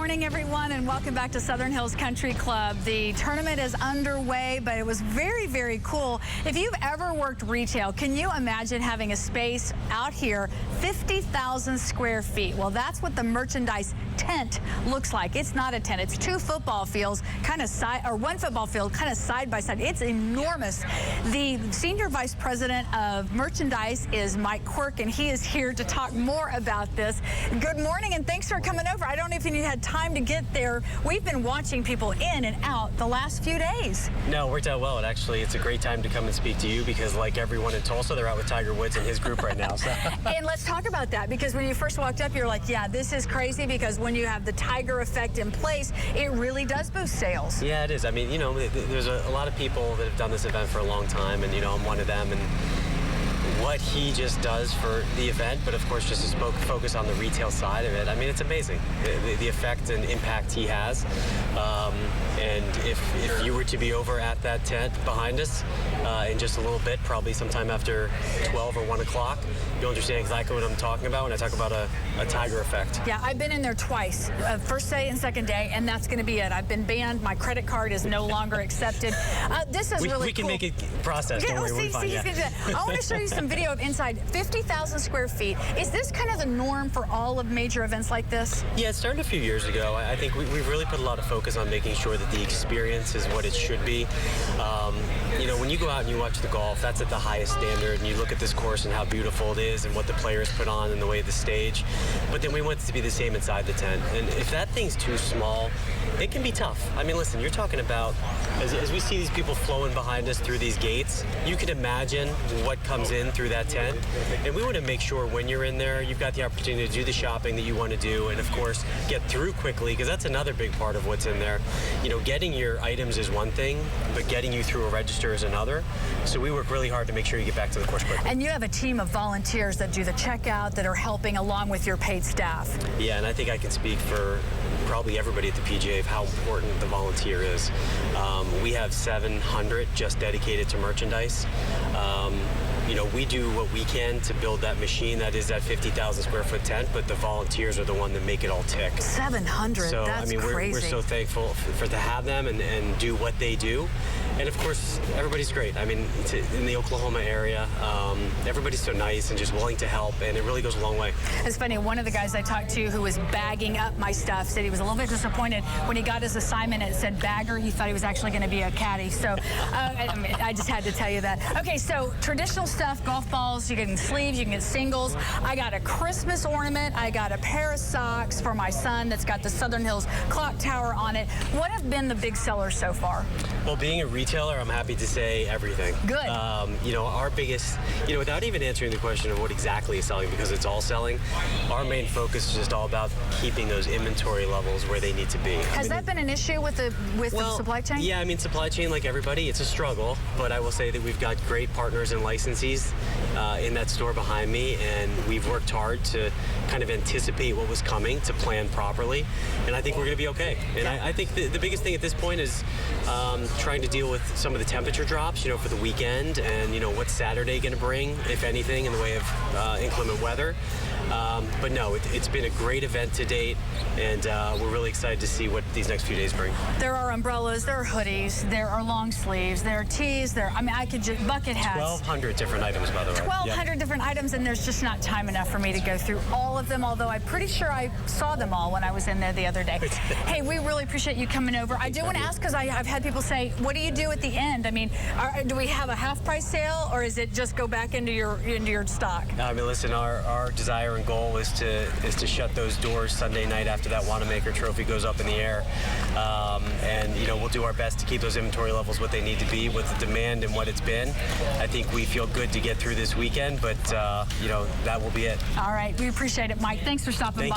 morning, everyone, and welcome back to Southern Hills Country Club. The tournament is underway, but it was very, very cool. If you've ever worked retail, can you imagine having a space out here, 50,000 square feet? Well, that's what the merchandise tent looks like. It's not a tent. It's two football fields, one football field, kind of side by side. It's enormous. The Senior Vice President of Merchandise is Mike Quirk, and he is here to talk more about this. Good morning, and thanks for coming over. I don't know if you had time to get there. We've been watching people in and out the last few days. No, it worked out well. It's a great time to come and speak to you because, like everyone in Tulsa, they're out with Tiger Woods and his group right now. So. And let's talk about that, because when you first walked up, you're like, yeah, this is crazy, because when you have the Tiger effect in place, it really does boost sales. Yeah, it is. I mean, you know, there's a lot of people that have done this event for a long time, and, you know, I'm one of them. And what he just does for the event, but of course just to focus on the retail side of it. I mean, it's amazing, the effect and impact he has. And if you were to be over at that tent behind us in just a little bit, probably sometime after 12 or 1 o'clock, you'll understand exactly what I'm talking about when I talk about a Tiger effect. Yeah, I've been in there twice, first day and second day, and that's going to be it. I've been banned. My credit card is no longer accepted. This is really cool. We can make it process. Don't worry, we'll be fine. Yeah. I want to show you some video of inside. 50,000 square feet. Is this kind of the norm for all of major events like this? Yeah, it started a few years ago. I think we've really put a lot of focus on making sure that the experience is what it should be. You know, when you go out and you watch the golf, that's at the highest standard, and you look at this course and how beautiful it is and what the players put on and the way of the stage. But then we want it to be the same inside the tent. And if that thing's too small, it can be tough. I mean, listen, you're talking about, as we see these people flowing behind us through these gates, you can imagine what comes in through that tent. And we want to make sure when you're in there, you've got the opportunity to do the shopping that you want to do, and of course, get through quickly, because that's another big part of what's in there. You know, getting your items is one thing, but getting you through a register is another. So we work really hard to make sure you get back to the course quickly. And you have a team of volunteers that do the checkout, that are helping along with your paid staff. Yeah, and I think I can speak for probably everybody at the PGA of how important the volunteer is. We have 700 just dedicated to merchandise. You know, we do what we can to build that machine that is that 50,000 square foot tent, but the volunteers are the one that make it all tick. 700, so, that's I mean, crazy. We're so thankful for to have them and do what they do. And of course, everybody's great. I mean, in the Oklahoma area, everybody's so nice and just willing to help, and it really goes a long way. It's funny, one of the guys I talked to who was bagging up my stuff said he was a little bit disappointed when he got his assignment and it said bagger. He thought he was actually going to be a caddy. So I just had to tell you that. Okay, so traditional stuff, golf balls, you can sleeves, you can get singles. I got a Christmas ornament. I got a pair of socks for my son that's got the Southern Hills clock tower on it. What have been the big sellers so far? Well, being a retailer, I'm happy to say everything. Good. You know, our biggest, you know, without even answering the question of what exactly is selling, because it's all selling, our main focus is just all about keeping those inventory levels where they need to be. Has that been an issue with the supply chain? Yeah, I mean, supply chain, like everybody, it's a struggle, but I will say that we've got great partners and licensees in that store behind me, and we've worked hard to kind of anticipate what was coming, to plan properly, and I think we're going to be okay. And I think the biggest thing at this point is trying to deal with some of the temperature drops, you know, for the weekend, and, you know, what's Saturday going to bring, if anything, in the way of inclement weather. But no, it's been a great event to date, and we're really excited to see what these next few days bring. There are umbrellas, there are hoodies, there are long sleeves, there are tees, I mean, I could just, bucket hats. 1,200 different items, by the way. 1,200 different items, and there's just not time enough for me to go through all of them, although I'm pretty sure I saw them all when I was in there the other day. Hey, we really appreciate you coming over. I do want to ask, because I've had people say, what do you do at the end? I mean, do we have a half-price sale, or is it just go back into your stock? I mean, listen, our desire and goal is to shut those doors Sunday night after that Wanamaker Trophy goes up in the air, and you know, we'll do our best to keep those inventory levels what they need to be with the demand and what it's been. I think we feel good to get through this weekend, but you know, that will be it. All right, we appreciate it, Mike. Thanks for stopping by.